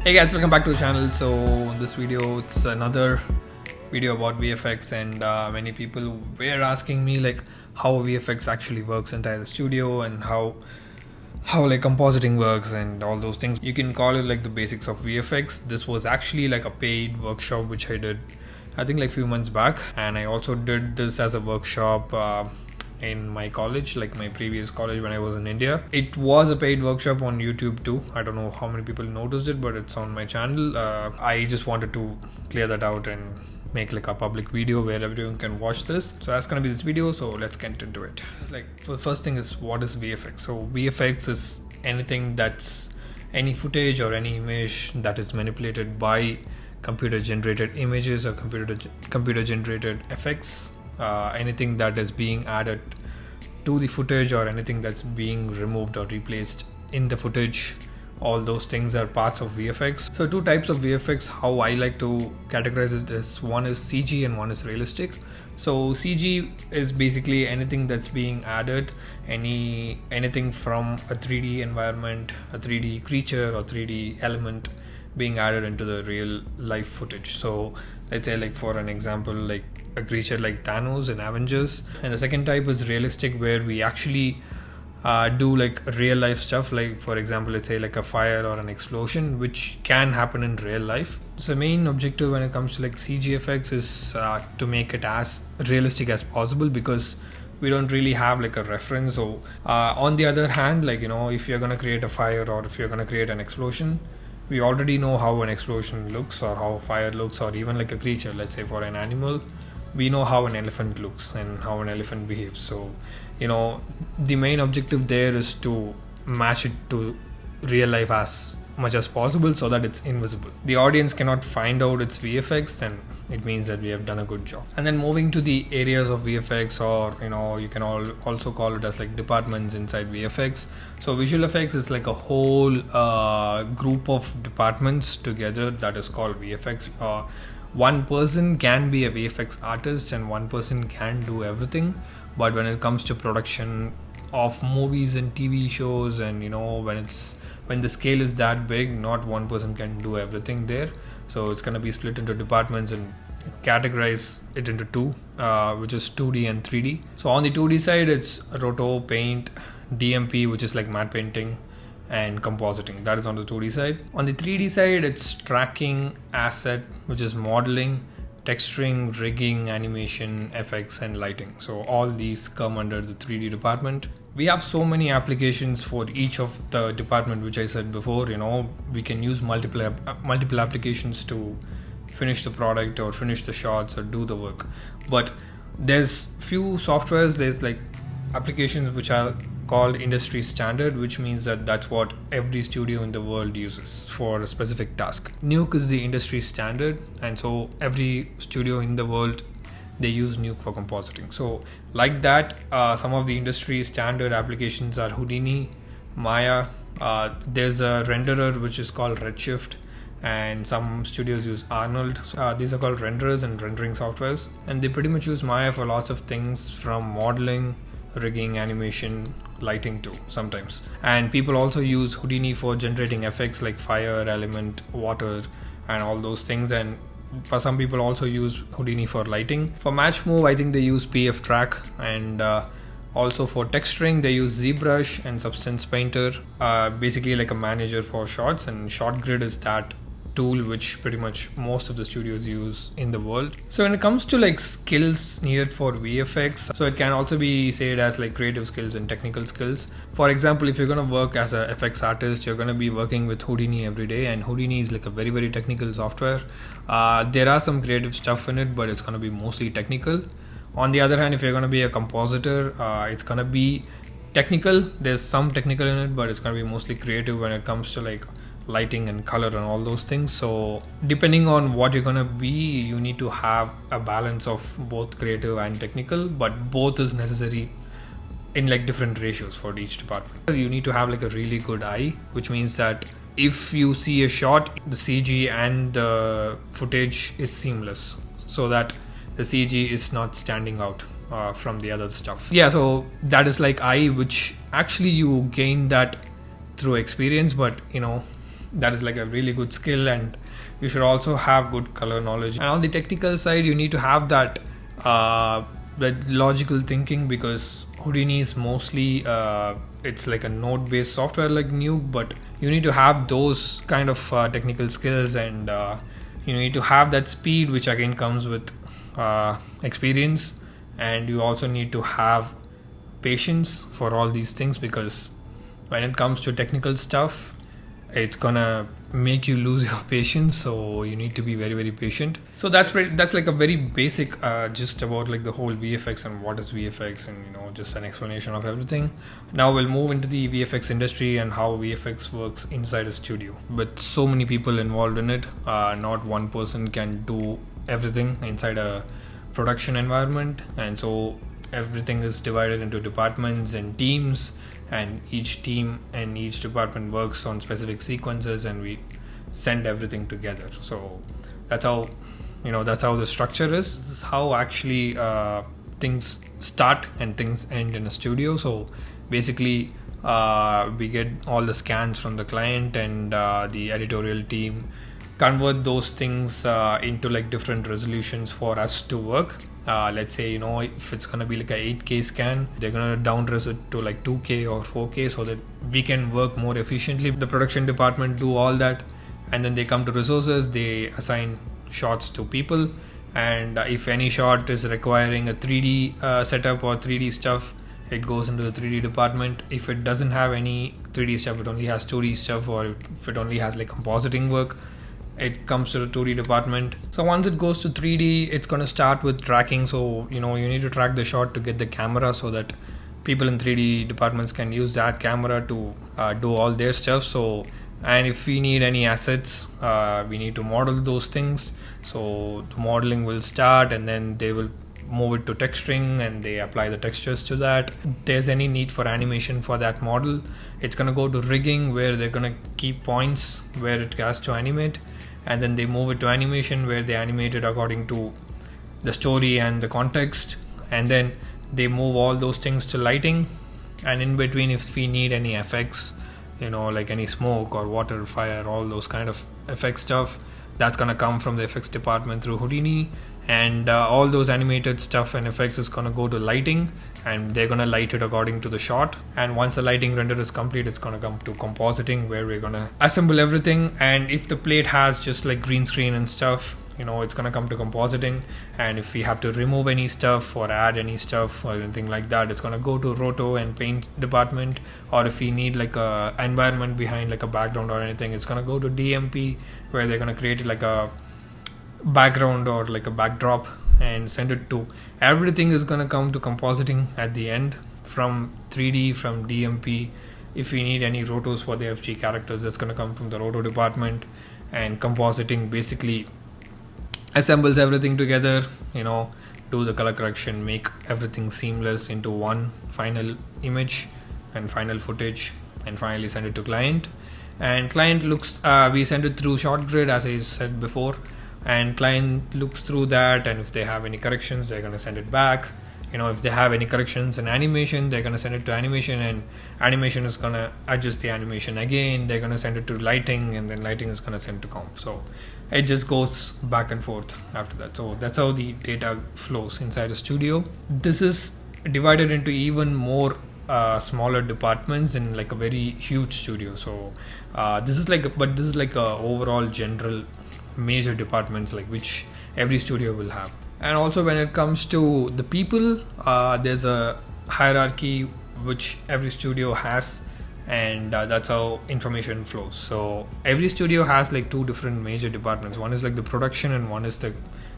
Hey guys, welcome back to the channel. So in this video, it's another video about VFX, and many people were asking me like how VFX actually works inside the studio and how like compositing works and all those things. You can call it like the basics of VFX. This was actually like a paid workshop which I did, I think like few months back, and I also did this as a workshop in my college, like my previous college when I was in India. It was a paid workshop on YouTube too. I don't know how many people noticed it, but it's on my channel. I just wanted to clear that out and make like a public video where everyone can watch this. So that's gonna be this video, so let's get into it. Like, the first thing is, what is VFX? So VFX is anything that's any footage or any image that is manipulated by computer generated images or computer generated effects. Anything that is being added to the footage or anything that's being removed or replaced in the footage, all those things are parts of VFX. So two types of VFX, how I like to categorize it is, one is CG and one is realistic. So CG is basically anything that's being added, anything from a 3D environment, a 3D creature or 3D element being added into the real life footage. So let's say, like for an example, like a creature like Thanos in Avengers. And the second type is realistic, where we actually do like real life stuff, like for example, let's say like a fire or an explosion, which can happen in real life. So the main objective when it comes to like CG effects is to make it as realistic as possible, because we don't really have like a reference. So on the other hand, like, you know, if you're gonna create a fire or if you're gonna create an explosion, we already know how an explosion looks or how fire looks, or even like a creature, let's say for an animal, we know how an elephant looks and how an elephant behaves. So, you know, the main objective there is to match it to real life as much as possible so that it's invisible. The audience cannot find out it's VFX, then it means that we have done a good job. And then moving to the areas of VFX, or you know, you can also call it as like departments inside VFX. So visual effects is like a whole group of departments together that is called VFX. One person can be a VFX artist and one person can do everything, but when it comes to production of movies and TV shows, and you know, when the scale is that big, not one person can do everything there. So it's gonna be split into departments and categorize it into two, which is 2D and 3D. So on the 2D side, it's roto, paint, DMP, which is like matte painting, and compositing. That is on the 2D side. On the 3D side, it's tracking, asset, which is modeling, texturing, rigging, animation, effects, and lighting. So all these come under the 3D department. We have so many applications for each of the department, which I said before. You know, we can use multiple applications to finish the product or finish the shots or do the work. But there's few softwares, there's like applications which are called industry standard, which means that that's what every studio in the world uses for a specific task. Nuke is the industry standard, and so every studio in the world, they use Nuke for compositing. So like that, some of the industry standard applications are Houdini, Maya. There's a renderer which is called Redshift, and some studios use Arnold. These are called renderers and rendering softwares, and they pretty much use Maya for lots of things, from modeling, rigging, animation, lighting too sometimes. And people also use Houdini for generating effects like fire, element, water, and all those things. And for some people also use Houdini for lighting. For match move, I think they use PF Track, and also for texturing they use ZBrush and Substance Painter, basically like a manager for shots. And Shot Grid is that tool which pretty much most of the studios use in the world. So when it comes to like skills needed for VFX, so it can also be said as like creative skills and technical skills. For example, if you're going to work as a FX artist, you're going to be working with Houdini every day, and Houdini is like a very, very technical software. There are some creative stuff in it, but it's going to be mostly technical. On the other hand, if you're going to be a compositor, it's going to be technical. There's some technical in it, but it's going to be mostly creative when it comes to like lighting and color and all those things. So depending on what you're gonna be, you need to have a balance of both creative and technical, but both is necessary in like different ratios for each department. You need to have like a really good eye, which means that if you see a shot, the CG and the footage is seamless, so that the CG is not standing out from the other stuff. Yeah, so that is like eye, which actually you gain that through experience, but you know, that is like a really good skill, and you should also have good color knowledge. And on the technical side, you need to have that logical thinking, because Houdini is mostly it's like a node based software like Nuke, but you need to have those kind of technical skills, and you need to have that speed, which again comes with experience. And you also need to have patience for all these things, because when it comes to technical stuff, it's gonna make you lose your patience, so you need to be very, very patient. So that's like a very basic gist about like the whole VFX and what is VFX, and just an explanation of everything. Now we'll move into the VFX industry and how VFX works inside a studio. With so many people involved in it, not one person can do everything inside a production environment, and so everything is divided into departments and teams, and each team and each department works on specific sequences, and we send everything together. So that's how the structure is. This is how actually things start and things end in a studio. So basically we get all the scans from the client, and the editorial team convert those things into like different resolutions for us to work. Let's say if it's gonna be like a 8K scan, they're gonna down res it to like 2K or 4K, so that we can work more efficiently. The production department do all that, and then they come to resources, they assign shots to people, and if any shot is requiring a 3D setup or 3D stuff, it goes into the 3D department. If it doesn't have any 3D stuff, it only has 2D stuff, or if it only has like compositing work, it comes to the 2D department. So once it goes to 3D, it's going to start with tracking. So you need to track the shot to get the camera, so that people in 3D departments can use that camera to do all their stuff. So, and if we need any assets, we need to model those things. So the modeling will start, and then they will move it to texturing, and they apply the textures to that. If there's any need for animation for that model, it's going to go to rigging, where they're going to keep points where it has to animate, and then they move it to animation, where they animate it according to the story and the context, and then they move all those things to lighting. And in between, if we need any effects, like any smoke or water, fire, all those kind of effect stuff, that's gonna come from the effects department through Houdini. And all those animated stuff and effects is gonna go to lighting, and they're gonna light it according to the shot. And once the lighting render is complete, it's gonna come to compositing, where we're gonna assemble everything. And if the plate has just like green screen and stuff, it's gonna come to compositing. And if we have to remove any stuff or add any stuff or anything like that, it's gonna go to roto and paint department. Or if we need like a environment behind, like a background or anything, it's gonna go to DMP, where they're gonna create like a background or like a backdrop and send it to. Everything is gonna come to compositing at the end from 3D, from DMP. If we need any rotos for the FG characters, that's gonna come from the roto department. And compositing basically assembles everything together, do the color correction, make everything seamless into one final image and final footage, and finally send it to client. And client looks, we send it through ShotGrid, as I said before, and client looks through that, and if they have any corrections, they're going to send it back. If they have any corrections in animation, they're going to send it to animation, and animation is going to adjust the animation again. They're going to send it to lighting, and then lighting is going to send to comp. So it just goes back and forth after that. So that's how the data flows inside a studio. This is divided into even more smaller departments in like a very huge studio. So this is like a overall general major departments, like which every studio will have. And also when it comes to the people, there's a hierarchy which every studio has, and that's how information flows. So every studio has like two different major departments. One is like the production, and one is the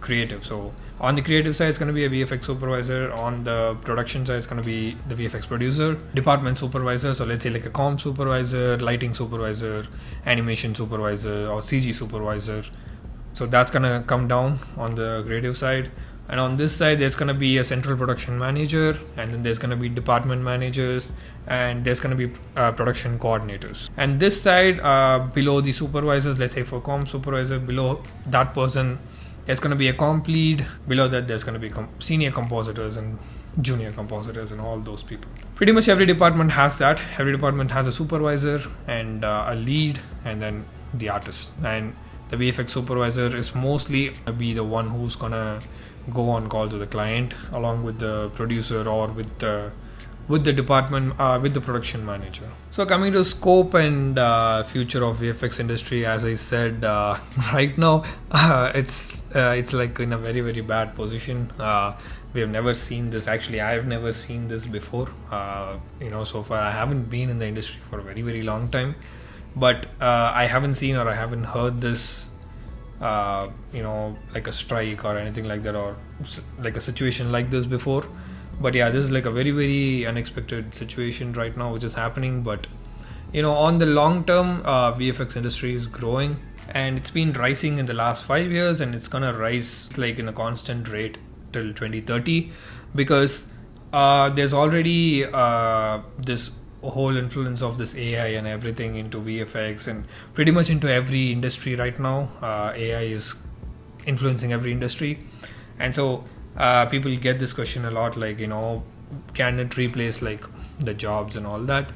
creative. So on the creative side, it's going to be a VFX supervisor. On the production side, it's going to be the VFX producer, department supervisor. So let's say like a comp supervisor, lighting supervisor, animation supervisor, or CG supervisor. So that's going to come down on the creative side. And on this side, there's going to be a central production manager, and then there's going to be department managers, and there's going to be production coordinators. And this side, below the supervisors, let's say for comp supervisor, below that person, there's going to be a comp lead. Below that, there's going to be senior compositors, and junior compositors and all those people. Pretty much every department has that. Every department has a supervisor and a lead, and then the artist. And the VFX supervisor is mostly gonna be the one who's gonna go on call to the client along with the producer or with the department, with the production manager. So coming to scope and future of VFX industry, as I said, right now it's like in a very, very bad position. We have never seen this. Actually, I have never seen this before. So far I haven't been in the industry for a very, very long time, but I haven't seen or I haven't heard this like a strike or anything like that, or like a situation like this before. But yeah, this is like a very, very unexpected situation right now which is happening. But on the long term, VFX industry is growing, and it's been rising in the last 5 years, and it's gonna rise like in a constant rate till 2030, because there's already this whole influence of this AI and everything into VFX and pretty much into every industry right now. AI is influencing every industry, and so people get this question a lot, like, can it replace like the jobs and all that?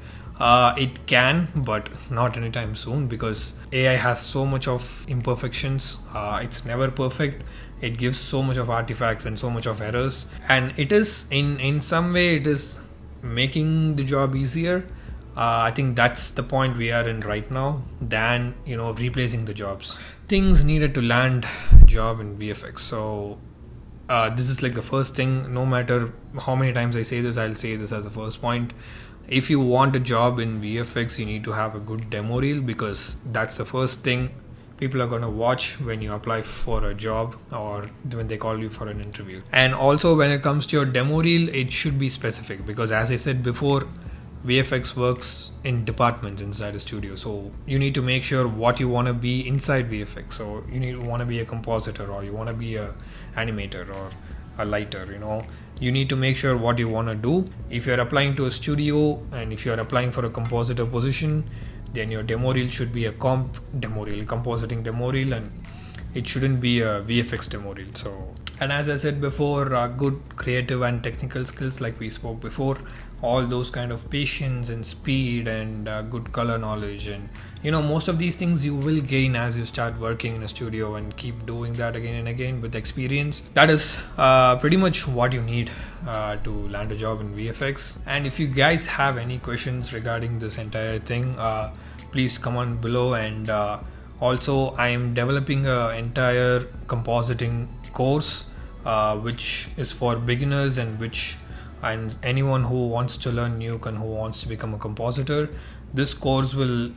It can, but not anytime soon, because AI has so much of imperfections. It's never perfect. It gives so much of artifacts and so much of errors, and it is in some way it is making the job easier. I think that's the point we are in right now, than replacing the jobs. Things needed to land a job in VFX. So this is like the first thing. No matter how many times I say this, I'll say this as the first point. If you want a job in VFX, you need to have a good demo reel, because that's the first thing people are going to watch when you apply for a job or when they call you for an interview. And also, when it comes to your demo reel, it should be specific, because as I said before, VFX works in departments inside a studio. So you need to make sure what you want to be inside VFX. So you want to be a compositor, or you want to be a animator or a lighter. You need to make sure what you want to do. If you're applying to a studio and if you're applying for a compositor position, then your demo reel should be a compositing demo reel, and it shouldn't be a VFX demo reel. So, and as I said before, good creative and technical skills, like we spoke before, all those kind of patience and speed and good color knowledge, and most of these things you will gain as you start working in a studio and keep doing that again and again with experience. That is pretty much what you need to land a job in VFX. And if you guys have any questions regarding this entire thing, please comment below. And also, I am developing an entire compositing course which is for beginners, and anyone who wants to learn Nuke and who wants to become a compositor. This course will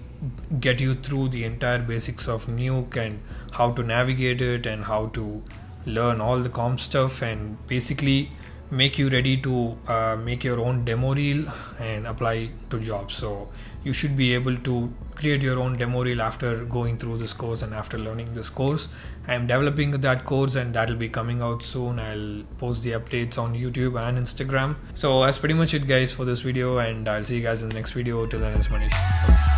get you through the entire basics of Nuke and how to navigate it and how to learn all the comp stuff, and basically make you ready to make your own demo reel and apply to jobs. So you should be able to create your own demo reel after going through this course and after learning this course. I am developing that course, and that will be coming out soon. I'll post the updates on YouTube and Instagram. So that's pretty much it, guys, for this video, and I'll see you guys in the next video. Till then, it's Manish.